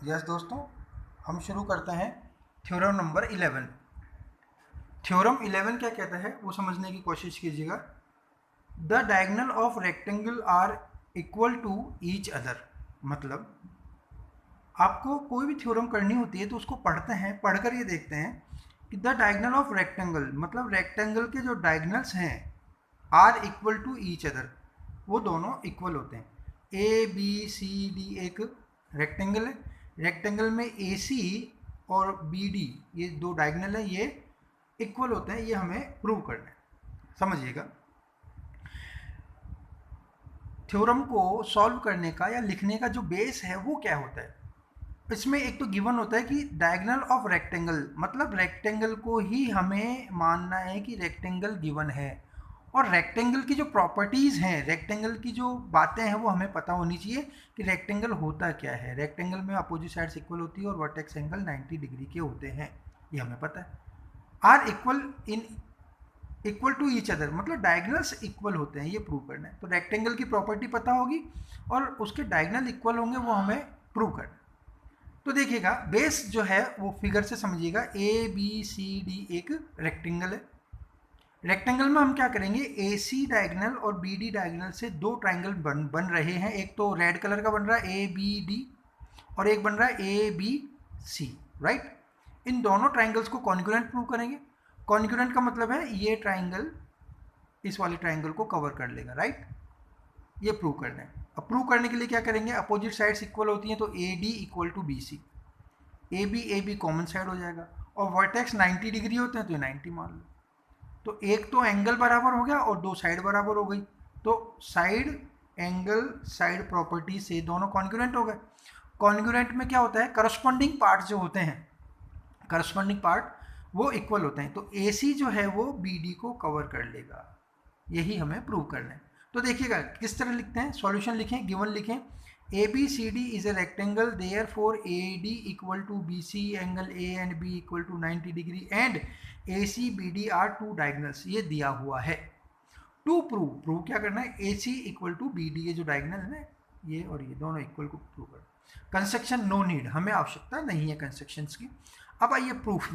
Yes दोस्तों, हम शुरू करते हैं थ्योरम नंबर 11। थ्योरम 11 क्या कहता है वो समझने की कोशिश कीजिएगा। The diagonal of rectangle are equal to each other. मतलब आपको कोई भी थ्योरम करनी होती है तो उसको पढ़ते हैं, पढ़कर ये देखते हैं कि द डायगोनल ऑफ रेक्टेंगल, मतलब रेक्टेंगल के जो डायगोनल्स हैं are equal to each other, वो दोनों इक्वल होते हैं। ए बी सी डी एक रेक्टेंगल है, रेक्टेंगल में ए सी और बी डी ये दो डायगोनल है, ये इक्वल होते हैं। ये हमें प्रूव करना है, समझिएगा। थ्योरम को सॉल्व करने का या लिखने का जो बेस है वो क्या होता है, इसमें एक तो गिवन होता है कि डायगोनल ऑफ रेक्टेंगल, मतलब रेक्टेंगल को ही हमें मानना है कि रेक्टेंगल गिवन है, और रेक्टेंगल की जो प्रॉपर्टीज़ हैं, रेक्टेंगल की जो बातें हैं वो हमें पता होनी चाहिए कि रेक्टेंगल होता क्या है। रेक्टेंगल में अपोजिट साइड्स इक्वल होती है और वर्टेक्स एंगल 90 डिग्री के होते हैं, ये हमें पता है। Are equal to each other, मतलब डायगोनल्स इक्वल होते हैं, ये प्रूव करना है। तो रेक्टेंगल की प्रॉपर्टी पता होगी और उसके डायगोनल इक्वल होंगे, वो हमें प्रूव करना है। तो देखिएगा, बेस जो है वो फिगर से समझिएगा। ए बी सी डी एक रेक्टेंगल है। रेक्टेंगल में हम क्या करेंगे, ए सी डायगोनल और बी डी डायगोनल से दो ट्राइंगल बन रहे हैं। एक तो रेड कलर का बन रहा है ए बी डी, और एक बन रहा है ए बी सी, राइट। इन दोनों ट्राइंगल्स को कॉन्ग्रुएंट प्रूव करेंगे। कॉन्ग्रुएंट का मतलब है ये ट्राइंगल इस वाले ट्राइंगल को कवर कर लेगा, राइट। ये प्रूव करना है। अब प्रूव करने के लिए क्या करेंगे, अपोजिट साइड्स इक्वल होती हैं, तो A D equal to B C, A B common side हो जाएगा, और वर्टेक्स 90 डिग्री होते हैं तो ये 90 मान लो। तो एक तो एंगल बराबर हो गया और दो साइड बराबर हो गई, तो साइड एंगल साइड प्रॉपर्टी से दोनों कॉन्ग्रुएंट हो गए। कॉन्ग्रुएंट में क्या होता है, करस्पॉन्डिंग पार्ट जो होते हैं, करस्पॉन्डिंग पार्ट वो इक्वल होते हैं, तो ए सी जो है वो बी डी को कवर कर लेगा। यही हमें प्रूव करना है। तो देखिएगा किस तरह लिखते हैं, सॉल्यूशन लिखें, गिवन लिखें। A B C D is a rectangle, therefore A D equal to B C, angle A and B equal to 90 degree and A C B D are two diagonals, ये दिया हुआ है। To prove क्या करना है, A C equal to B D, ये जो diagonal है ना, ये और ये दोनों इक्वल को प्रूव करना। कंस्ट्रक्शन नो नीड, हमें आवश्यकता नहीं है कंस्ट्रक्शंस की। अब आइए प्रूफ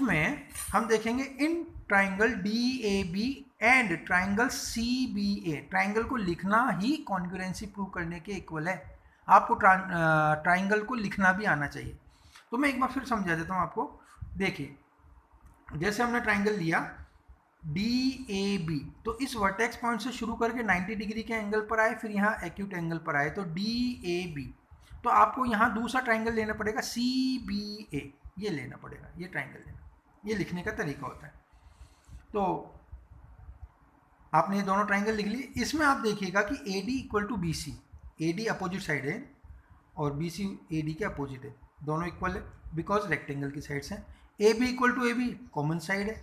में हम देखेंगे in triangle D A B and triangle C B A, triangle को लिखना ही कॉन्ग्रुएंसी प्रूव करने के इक्वल है। आपको ट्राइंगल को लिखना भी आना चाहिए। तो मैं एक बार फिर समझा देता हूँ आपको। देखिए, जैसे हमने ट्राइंगल लिया डी ए बी, तो इस वर्टेक्स पॉइंट से शुरू करके 90 डिग्री के एंगल पर आए, फिर यहाँ एक्यूट एंगल पर आए, तो डी ए बी। तो आपको यहाँ दूसरा ट्राइंगल लेना पड़ेगा सी बी ए, ये लेना पड़ेगा, ये ट्राइंगल लेना, ये लिखने का तरीका होता है। तो आपने ये दोनों ट्राइंगल लिख लिए। इसमें आप देखिएगा कि A D equal to B C, A D opposite side है और बी सी ए डी के अपोजिट है, दोनों इक्वल है बिकॉज रेक्टेंगल की साइड्स हैं। A B equal to A B common side है,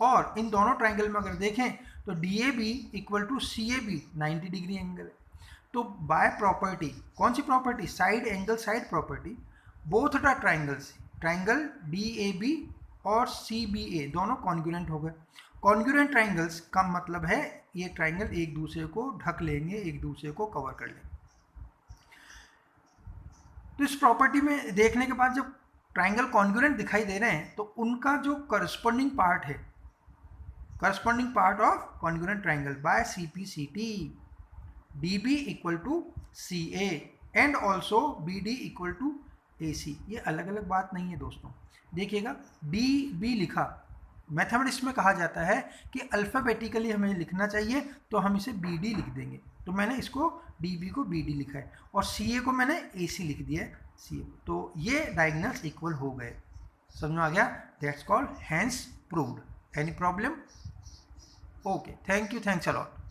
और इन दोनों ट्राइंगल में अगर देखें तो D A B equal to C A B 90 degree angle है। तो बाय प्रॉपर्टी, कौन सी property, side angle side property, both the triangles, triangle D A B और सी बी ए दोनों कॉन्ग्रुएंट हो गए। कॉन्ग्रुएंट ट्राइंगल्स का मतलब है ये ट्राइंगल एक दूसरे को ढक लेंगे, एक दूसरे को कवर कर लेंगे। तो इस प्रॉपर्टी में देखने के बाद जब ट्राइंगल कॉन्ग्रुएंट दिखाई दे रहे हैं तो उनका जो करस्पॉन्डिंग पार्ट है, corresponding part of congruent triangle by C P C T, D B equal to C A and also B D equal to A C. ये अलग अलग बात नहीं है दोस्तों। देखिएगा डी बी लिखा, मैथमेटिक्स में कहा जाता है कि अल्फ़ाबेटिकली हमें लिखना चाहिए, तो हम इसे बी डी लिख देंगे। तो मैंने इसको डी बी को बी डी लिखा है और सी ए को मैंने ए सी लिख दिया है, सी ए। तो ये डायगोनल्स इक्वल हो गए, समझ में आ गया। That's called hence proved. Any problem? Okay, thank you, thanks a lot.